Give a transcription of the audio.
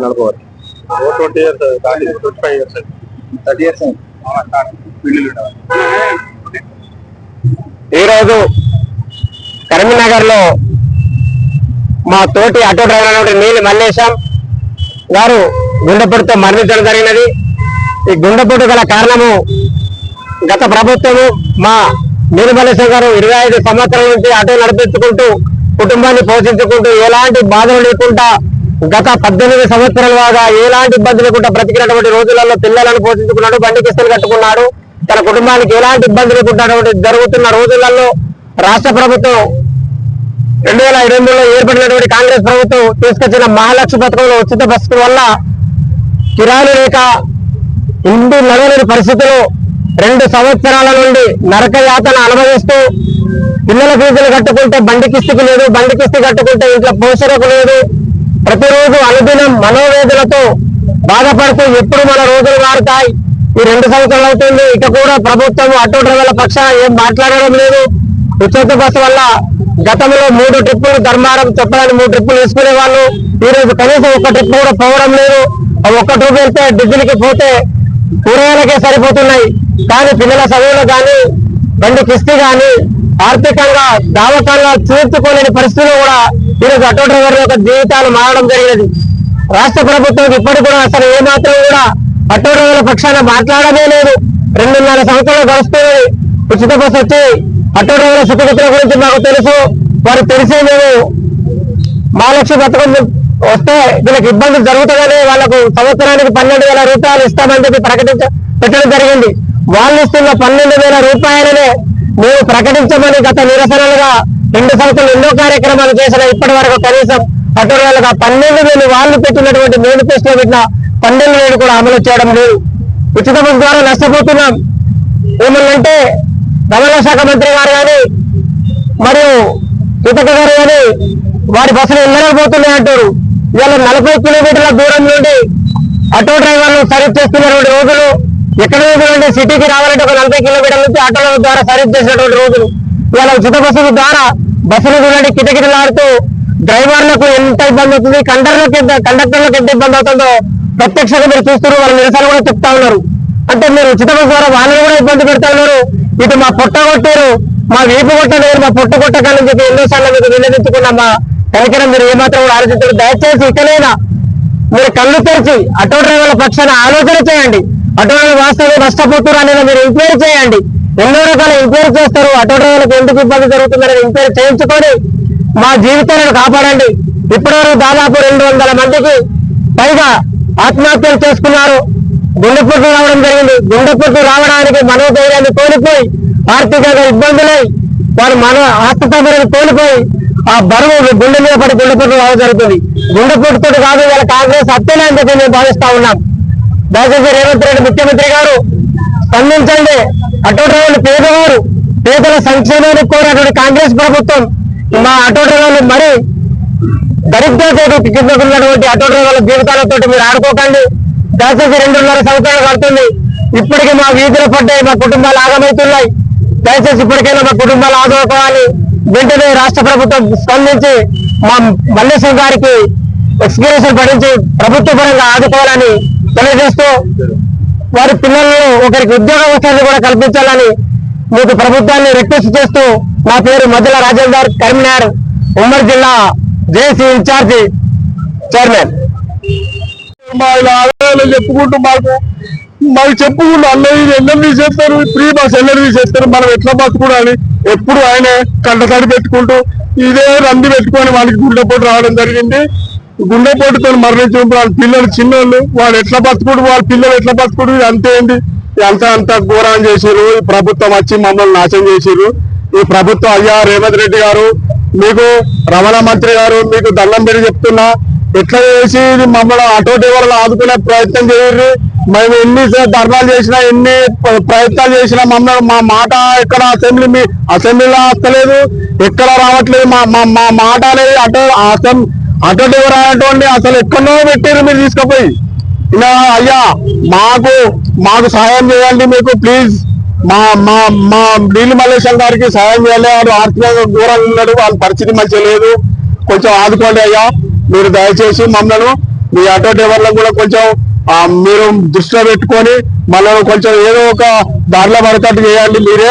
నడపవాలి. 20 years 25 years 30 years ఈరోజు కరీంనగర్ లో మా తోటి ఆటో డ్రైవర్ నీలి మల్లేశం గారు గుండెపోటుతో మరణించడం జరిగినది. ఈ గుండెపోటు గల కారణము గత ప్రభుత్వము మా నీలి మల్లేశం గారు 25 సంవత్సరాల నుంచి ఆటో నడిపించుకుంటూ కుటుంబాన్ని పోషించుకుంటూ ఎలాంటి బాధలు లేకుండా గత 18 సంవత్సరాల వాగా ఎలాంటి ఇబ్బంది లేకుండా బ్రతికినటువంటి రోజులలో పిల్లలను పోషించుకున్నాడు, బండి కిస్తులు కట్టుకున్నాడు. తన కుటుంబానికి ఎలాంటి ఇబ్బంది లేకుండా జరుగుతున్న రోజులలో రాష్ట్ర ప్రభుత్వం 2008లో ఏర్పడినటువంటి కాంగ్రెస్ ప్రభుత్వం తీసుకొచ్చిన మహాలక్ష్మి పథకంలో ఉచిత బస్సు వల్ల కిరాయిలు లేక ఇంటి నడవలేని పరిస్థితుల్లో 2 సంవత్సరాల నుండి నరక యాతన అనుభవిస్తూ పిల్లల ఫీజులు కట్టుకుంటే బండి కిస్తుకు లేదు, బండి కిస్తు కట్టుకుంటే ఇంట్లో పోషణకు లేదు. ప్రతిరోజు అనుదినం మనోవేదనతో బాధపడుతూ ఎప్పుడు మన రోజులు మారుతాయి. ఈ 2 సంవత్సరాలు అవుతుంది. ఇక కూడా ప్రభుత్వం ఆటో డ్రైవర్ల పక్షాన ఏం మాట్లాడడం లేదు. ఉచిత బస్సు వల్ల గతంలో 3 ట్రిప్పులు ధర్మారం చెప్పడానికి 3 ట్రిప్పులు వేసుకునే వాళ్ళు ఈ రోజు కనీసం 1 ట్రిప్ కూడా పోవడం లేదు. 1 ట్రిప్ వెళ్తే డీజిల్కి పోతే కూరగాయలకే సరిపోతున్నాయి. కానీ పిల్లల చదువులు కానీ బండి కిస్తీ కానీ ఆర్థికంగా దావకాల్లో చేర్చుకోలేని పరిస్థితులు కూడా ఈరోజు ఆటో డ్రైవర్ల యొక్క జీవితాలు మారడం జరిగినది. రాష్ట్ర ప్రభుత్వం ఇప్పటికి కూడా అసలు ఏమాత్రం కూడా ఆటో డ్రైవర్ల పక్షాన మాట్లాడమే లేదు. 2.5 సంవత్సరాలు గడుస్తుంది. ఉచిత బస్సు వచ్చి ఆటో డ్రైవర్ల స్థితిగతుల గురించి మాకు తెలుసు. వారు తెలిసే మేము మహాలక్ష్మి పథకం వస్తే వీళ్ళకి ఇబ్బందులు జరుగుతుందని వాళ్ళకు సంవత్సరానికి 12,000 రూపాయలు ఇస్తామని చెప్పి పెట్టడం జరిగింది. వాళ్ళు ఇస్తున్న 12,000 రూపాయలనే మేము ప్రకటించమని గత నిరసనలుగా 2 సంవత్సరాలు ఎన్నో కార్యక్రమాలు చేసిన ఇప్పటి వరకు కనీసం ఆటో డ్రైవర్లుగా 12,000 వాళ్ళు పెట్టినటువంటి మేనిఫెస్టో పెట్టిన 12,000 కూడా అమలు చేయడం లేదు. ఉచిత బస్సు ద్వారా నష్టపోతున్నాం. ఏమన్నంటే రవాణా శాఖ మంత్రి గారు కానీ మరియు సీతక్క గారు కానీ వారి బస్సులు వెళ్ళలేకపోతున్నాయి అంటారు. ఇవాళ 40 కిలోమీటర్ల దూరం నుండి ఆటో డ్రైవర్లు సర్వీస్ చేస్తున్నటువంటి రోజులు, ఎక్కడ నుండి సిటీకి రావాలంటే ఒక 40 కిలోమీటర్ల నుంచి ఆటోల ద్వారా సర్వీస్ చేసినటువంటి రోజులు. ఇవాళ ఉచిత బస్సుల ద్వారా బస్సులు చూడండి కిటకిటలాడుతూ డ్రైవర్లకు ఎంత ఇబ్బంది అవుతుంది, కండక్టర్లకు ఎంత ఇబ్బంది అవుతుందో ప్రత్యక్షంగా మీరు చూస్తున్నారు. వాళ్ళ నిరసన కూడా చెప్తా ఉన్నారు. అంటే మీరు ఉచిత బస్సు ద్వారా వాళ్ళని కూడా ఇబ్బంది పెడతా ఉన్నారు. ఇటు మా పొట్ట కొట్టారు, మా వీపు కొట్టలేదు, మా పొట్ట కొట్టకాలని చెప్పి ఎన్నోసార్లు మీకు వినియోగించుకున్న మా కనికరం మీరు ఏమాత్రం కూడా ఆలోచించారు. దయచేసి ఇకనైనా మీరు కళ్ళు తెరిచి ఆటో డ్రైవర్ల పక్షాన ఆలోచన చేయండి. ఆటో డ్రైవర్ వాస్తవంగా నష్టపోతున్నారు అనేది మీరు ఎంక్వైరీ చేయండి. ఎన్నో రకాల ఎంక్వైరీ చేస్తారు. ఆటో డ్రైవర్లకు ఎందుకు ఇబ్బంది జరుగుతుందని ఎంక్వైరీ చేయించుకొని మా జీవితాలను కాపాడండి. ఇప్పటివరకు దాదాపు 200 మందికి పైగా ఆత్మహత్యలు చేసుకున్నారు. గుండెపోటు రావడం జరిగింది. గుండెపోటు రావడానికి మనోధైర్యాన్ని కోల్పోయి ఆర్థికంగా ఇబ్బందులై వారు ఆత్మసమయాన్ని కోల్పోయి ఆ బరువు గుండె మీద పడి గుండెపోటు రావడం జరుగుతుంది. గుండెపోటుతో కాదు వాళ్ళ కాంగ్రెస్ హత్యలే అని చెప్పి మేము భావిస్తా ఉన్నాం. దయచేసి రేవంత్ రెడ్డి ముఖ్యమంత్రి గారు స్పందించండి. ఆటో డ్రైవర్లు పేదవారు, పేదల సంక్షేమానికి కోరినటువంటి కాంగ్రెస్ ప్రభుత్వం మా ఆటో డ్రైవర్లు మరి దరిద్రతో కింద ఉన్నటువంటి ఆటో డ్రైవర్ల జీవితాలతో మీరు ఆడుకోకండి. దయచేసి 2.5 సంవత్సరాలు పడుతుంది. ఇప్పటికీ మా వీధులు పడ్డాయి, మా కుటుంబాలు ఆగమవుతున్నాయి. దయచేసి ఇప్పటికైనా మా కుటుంబాలు ఆదుకోవాలి. వెంటనే రాష్ట్ర ప్రభుత్వం స్పందించి మా మల్లేశం గారికి ఎక్స్గ్రేషన్ పడించి ప్రభుత్వ పరంగా ఆదుకోవాలని తెలియజేస్తూ వారి పిల్లలను ఒకరికి ఉద్యోగ అవకాశాలు కూడా కల్పించాలని మీకు ప్రభుత్వాన్ని రిక్వెస్ట్ చేస్తూ నా పేరు మధ్యల రాజేందర్, కరీంనగర్ ఉమ్మడి జిల్లా జేసీ ఇన్ఛార్జి చైర్మన్. చెప్పుకుంటూ మాకు చెప్పుకుంటూ అన్నది ఎన్నెలు తీసేస్తారు, ఫ్రీ బస్ ఎన్నెలు తీసేస్తారు, మనం ఎట్లా బతుకుడాలి ఎప్పుడు ఆయన కంటతడి పెట్టుకుంటూ ఇదే రంది పెట్టుకొని వాళ్ళకి గుండెపోటు రావడం జరిగింది. గుండెపోటుతో మరణించిన వాళ్ళ పిల్లలు చిన్నోళ్ళు, వాళ్ళు ఎట్లా బతుకుడు, వాళ్ళ పిల్లలు ఎట్లా బతుకుడు, అంతేంటి అంత ఘోరం చేసిర్రు. ఈ ప్రభుత్వం వచ్చి మమ్మల్ని నాశనం చేసిర్రు. ఈ ప్రభుత్వం అయ్యా రేవంత్ రెడ్డి గారు, మీకు రవాణా మంత్రి గారు, మీకు దండం పెట్టి చెప్తున్నా, ఎట్లా చేసి మమ్మల్ని ఆటో డ్రైవర్లు ఆదుకునే ప్రయత్నం చేయరు. మేము ఎన్ని ధర్నాలు చేసినా, ఎన్ని ప్రయత్నాలు చేసినా మమ్మల్ని మా మాట ఎక్కడ అసెంబ్లీలో వస్తలేదు, ఎక్కడ రావట్లేదు. మా మాట అనేది ఆటో డ్రైవర్ అనేటువంటి అసలు ఎక్కడో పెట్టారు మీరు తీసుకుపోయి. ఇలా అయ్యా మాకు సహాయం చేయండి. మీకు ప్లీజ్ మా నీలి మల్లేశం గారికి సహాయం చేయాలి. వాడు ఆర్థికంగా దూరంగా ఉన్నాడు, వాళ్ళ పరిస్థితి మంచిగా లేదు. కొంచెం ఆదుకోండి అయ్యా. మీరు దయచేసి మమ్మల్ని మీ ఆటో డ్రైవర్లను కూడా కొంచెం మీరు దృష్టిలో పెట్టుకొని మనం కొంచెం ఏదో ఒక దారిలో పడేటట్టు చేయండి మీరే.